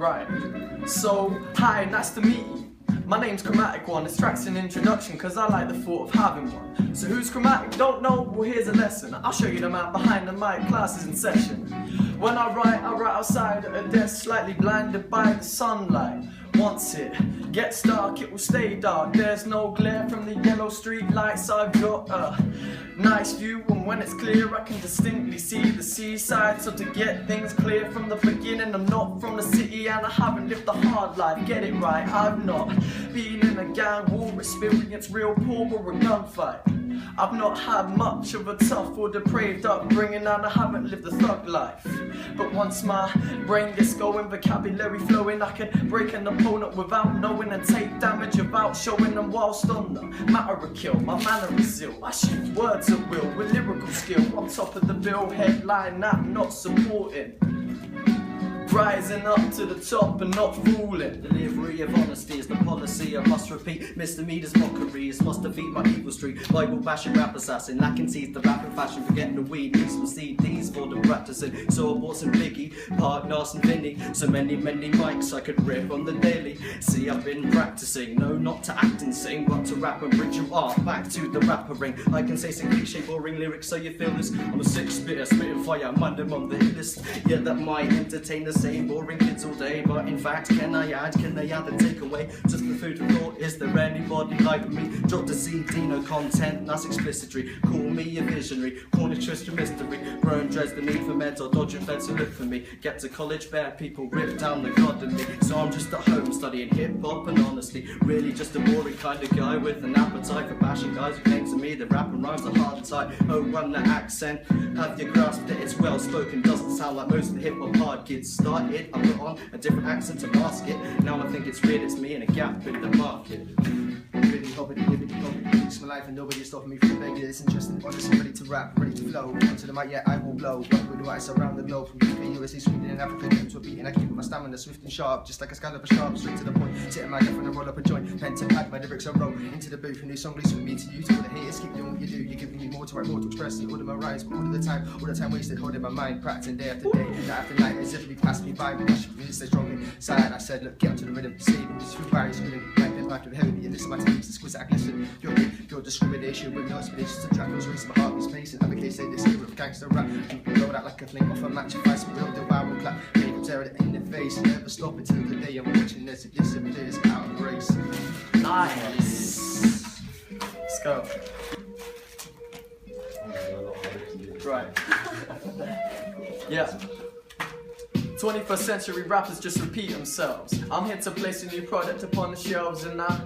Right. So, hi, nice to meet you. My name's ChroMatiC1, this track's an introduction cause I like the thought of having one. So who's ChroMatiC? Don't know? Well here's a lesson. I'll show you the man behind the mic, classes in session. When I write outside at a desk, slightly blinded by the sunlight. Once it gets dark, it will stay dark. There's no glare from the yellow street lights. I've got a nice view, and when it's clear I can distinctly see the seaside. So to get things clear from the beginning, I'm not from the city and I haven't lived a hard life. Get it right, I've not been in a gang war, experienced real poor or a gunfight. I've not had much of a tough or depraved upbringing, and I haven't lived a thug life. But once my brain gets going, vocabulary flowing, I can break an opponent without knowing and take damage without showing them whilst on the matter of kill. My manner is ill, I shoot words at will with lyrical skill. On top of the bill, headline I'm not supporting. Rising up to the top and not fooling. Delivery of honesty is the policy I must repeat. Misdemeanors, mockeries must defeat my evil street. Bible bashing rap assassin, lacking teeth, the rapping fashion, forgetting the weed. Need some CDs for the practicing. So I bought some Biggie, Park, Nas and Vinny. So many mics I could rip on the daily. See, I've been practicing, no, not to act and sing, but to rap and bring you art back to the rapper ring. I can say some cliche, boring lyrics, so you feel this. I'm a six-spitter, spitting fire, I'm on the hit list. Yeah, that might entertain the same boring kids all day, but in fact, can they add and take away? Just the food for thought, is there anybody like me? Drop the CD, no content, that's explicitry. Call me a visionary, Cornish Tristan mystery. Growing dreads, the need for meds, or dodging feds to look for me. Get to college, bare people rip down the god of me. So I'm just at home studying hip-hop and honestly, really just a boring kind of guy with an appetite for bashing guys who claim to me that rap and rhymes are hard and tight. Oh, run the accent, have you grasped that it's well spoken? Doesn't sound like most of the hip-hop hard kids started. I put on a different accent to mask it. Now I think it's weird, it's me and a gap in the market. Really hoppity, it's my life and nobody's stopping me from begging. It's interesting, honest, ready to rap, ready to flow. Onto the mic, yeah, I will blow. Work with the rights around the globe. From UK, USA, Sweden and Africa, into a beat. And I keep my stamina swift and sharp, just like a scallop sharp, straight to the point. Sitting my girlfriend and roll up a joint. Pen to pad, my lyrics are roll into the booth. A new song leads from me to you. To all the haters, keep doing what you do. You're giving me more to write, more to express. And all of my rhymes, but all the time wasted, holding my mind, practicing day after day, night after night, as if we passed me by. But I should really stay strong inside. I said, look, get onto the rhythm, saving this few barriers, feeling like pin back with heavy beat. And listen, my techniques, exquisite, I listen. Your discrimination with no explanations to track those races, my heart is pacing. Other case say this here with gangster rap. People roll out like a fling off a match of ice, build a wow and clap. Make them tear it in the face, never stop until the day I'm watching this. It disappears out of grace. Nice. Let's go. Right. Yeah. 21st century rappers just repeat themselves. I'm here to place a new product upon the shelves, and I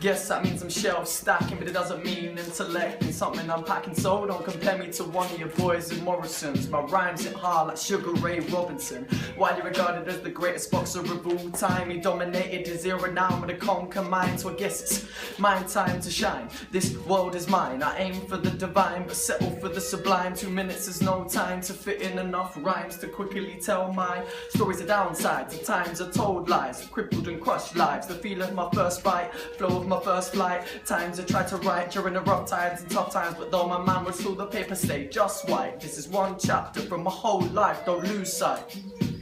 guess that means I'm shelf stacking, but it doesn't mean intellect and something I'm packing. So don't compare me to one of your boys in Morrison's. My rhymes hit hard like Sugar Ray Robinson. Widely regarded as the greatest boxer of all time, he dominated his era, now I'm gonna conquer mine. So I guess it's my time to shine. This world is mine. I aim for the divine, but settle for the sublime. 2 minutes is no time to fit in enough rhymes to quickly tell my stories of downsides. At times are told lies, of crippled and crushed lives. The feel of my first fight, flow of my first flight. Times I tried to write during the rough times and tough times, but though my man would still the paper stay just white. This is one chapter from my whole life, don't lose sight.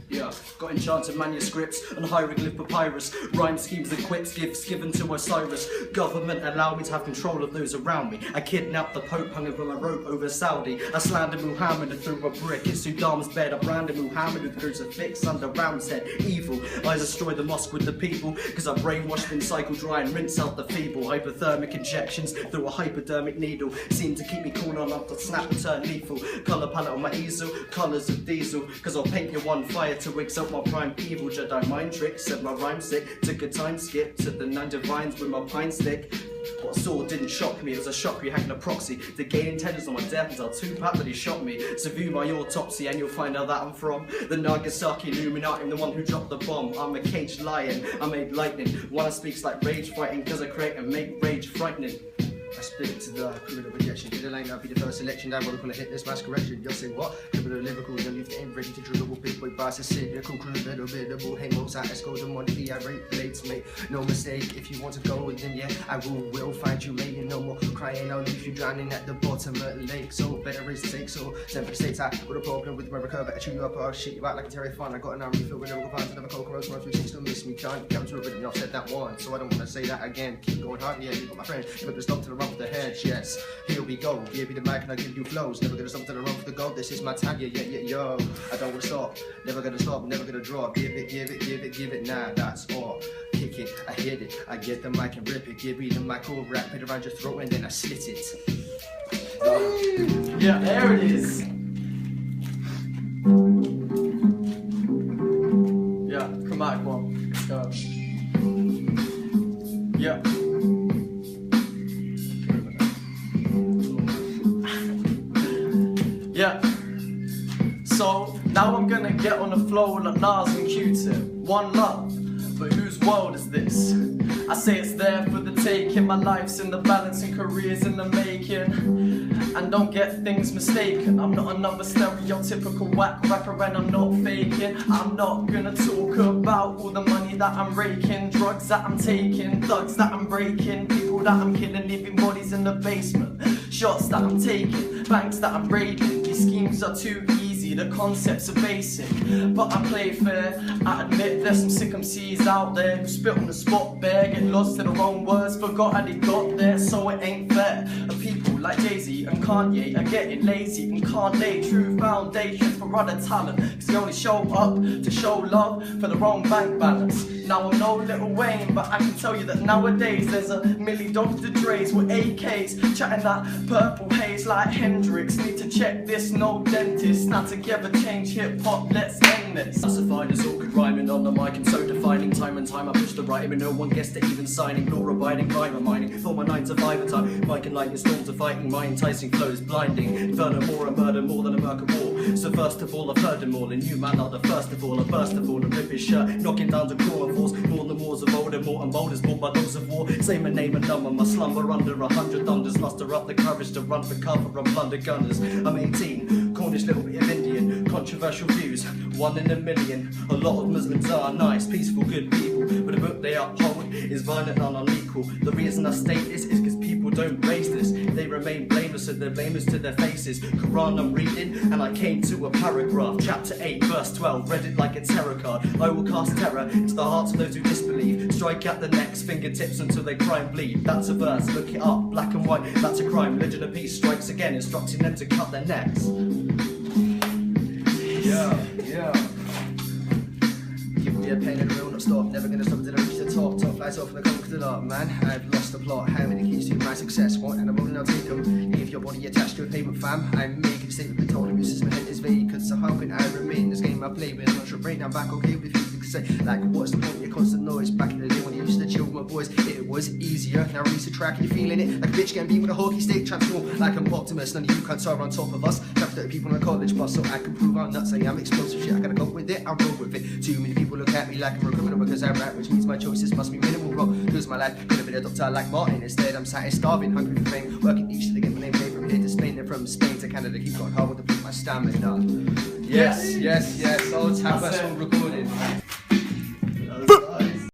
Yeah, got enchanted manuscripts and hieroglyph papyrus, rhyme schemes and quips, gifts given to Osiris. Government allow me to have control of those around me. I kidnapped the Pope, hung over my rope over Saudi. I slandered Muhammad and threw a brick in Saddam's bed. I branded Muhammad with crucifix under Ram's head. Evil, I destroy the mosque with the people, cause I brainwashed and cycle dry and rinse out the feeble. Hypothermic injections through a hypodermic needle seem to keep me cool enough to snap and turn lethal. Colour palette on my easel, colours of diesel, cause I'll paint you on fire to wicks up my prime evil. Jedi mind trick, said my rhyme sick. Took a time skip to the 9 divines with my pine stick. What I saw didn't shock me, it was a shock hacking a proxy. The gay intenders on my death until Tupac that he shot me. So view my autopsy and you'll find out that I'm from the Nagasaki Illuminati, I'm the one who dropped the bomb. I'm a caged lion, I made lightning. One that speaks like rage fighting, cause I create and make rage frightening. I spit it to the criminal rejection. Did the line not be the first selection? Diabolical hit this mass correction. You'll say what? Criminal lyrical, then you've getting ready to dribble. Big boy boss, a cynical criminal biddable. Hey, most I escort them on the irate plates, mate. No mistake, if you want to go, then yeah, I will find you, mate. No more crying, I'll leave you drowning at the bottom of the lake. So better is to take, so send for the states. I got a problem with my recover. I chew you up, I'll shit you out like a Typhon. I got an arm refill with a local fans, another coke, roast, 3 still miss me, can't get to a rhythm, I've said that once, so I don't want to say that again. Keep going hard, yeah, you got my friend. Never gonna stop to the run for the head, yes. Here we go, give me the mic and I'll give you flows. Never gonna stop to the run for the gold, this is my time, yeah, yo. I don't wanna stop, never gonna stop, never gonna drop. Give it, nah, that's all. Kick it, I hit it, I get the mic and rip it. Give me the mic, or wrap it around your throat and then I slit it. Yeah, there it is. Yeah, ChroMatiC1. Let's go. Yeah. Yeah. So now I'm gonna get on the floor like Nas and Q-Tip. One love, but whose world is this? I say it's there for the taking. My life's in the balance and careers in the making. And don't get things mistaken, I'm not another stereotypical whack rapper and I'm not faking. I'm not gonna talk about all the money that I'm raking, drugs that I'm taking, thugs that I'm breaking, people that I'm killing, leaving bodies in the basement, shots that I'm taking, banks that I'm raiding. These schemes are too easy, the concepts are basic, but I play fair. I admit there's some sick MCs out there who spit on the spot bare, get lost in their own words, forgot how they got there, so it ain't fair. And people like Jay-Z and Kanye are getting lazy and can't lay true foundations for other talent, cause they only show up to show love for their own bank balance. Now I'm no Lil Wayne, but I can tell you that nowadays there's a milli Dr. Dre's with AKs chatting that purple haze like Hendrix. Need to check this, no dentist. Now together change hip hop, let's end this. Classified as all good rhyming on the mic and so defining. Time and time I push the rhyme and no one gets to even signing. Law abiding, rhyme mining. For my 9 to 5 a time. Mike and lightning storms are fighting. My enticing flow is blinding. Furthermore, a murder more than a murder war. So first of all, I've heard them all. And you man are the first of all. I burst of all and rip his shirt. Knocking down the crawler force. More than wars of Voldemort and boulders bought by those of war. Say my name and number. My slumber under 100 thunders. Muster up the courage to run for cover and plunder gunners. I'm 18. Cornish little bit of Indian. Controversial views. 1 in a million. A lot of Muslims are nice, peaceful, good people. But the book they uphold is violent and unequal. The reason I state this is because people don't raise this. They remain blameless and they're blameless to their faces. Quran I'm reading and I came to a paragraph. Chapter 8 verse 12, read it like a tarot card. I will cast terror into the hearts of those who disbelieve. Strike at the necks, fingertips until they cry and bleed. That's a verse, look it up, black and white, that's a crime. Religion of peace strikes again, instructing them to cut their necks. Yeah. Give me a pen and a will not stop. Never gonna stop until I reach the top. Top flies off and I conquer the lot, man. I've lost the plot. How many keys to my success? What? And I'm rolling, I'll take them. If your body attached to a pavement, fam, I'm making a statement. But told him your system head is vacant. So how can I remain? This game I play with. I'm not sure brain. I'm back okay with you. Say, like, what's the point of your constant noise? Back in the day when you used to chill with my boys, it was easier. Now release a track and you're feeling it like a bitch getting beat with a hockey stick. Transform like I'm Optimus. None of you cunts are on top of us. Trap 30 people on a college bus, so I can prove I'm nuts. I am explosive shit. I gotta go with it. I'll roll with it. Too many people look at me like I'm a criminal because I rap, which means my choices must be minimal. Wrong, cause my life could have been a doctor like Martin. Instead, I'm sat here starving, hungry for fame, working each to get my name paid from here to Spain and from Spain to Canada. Keep going hard with the my stamina. Yes. Oh, tap us all recording.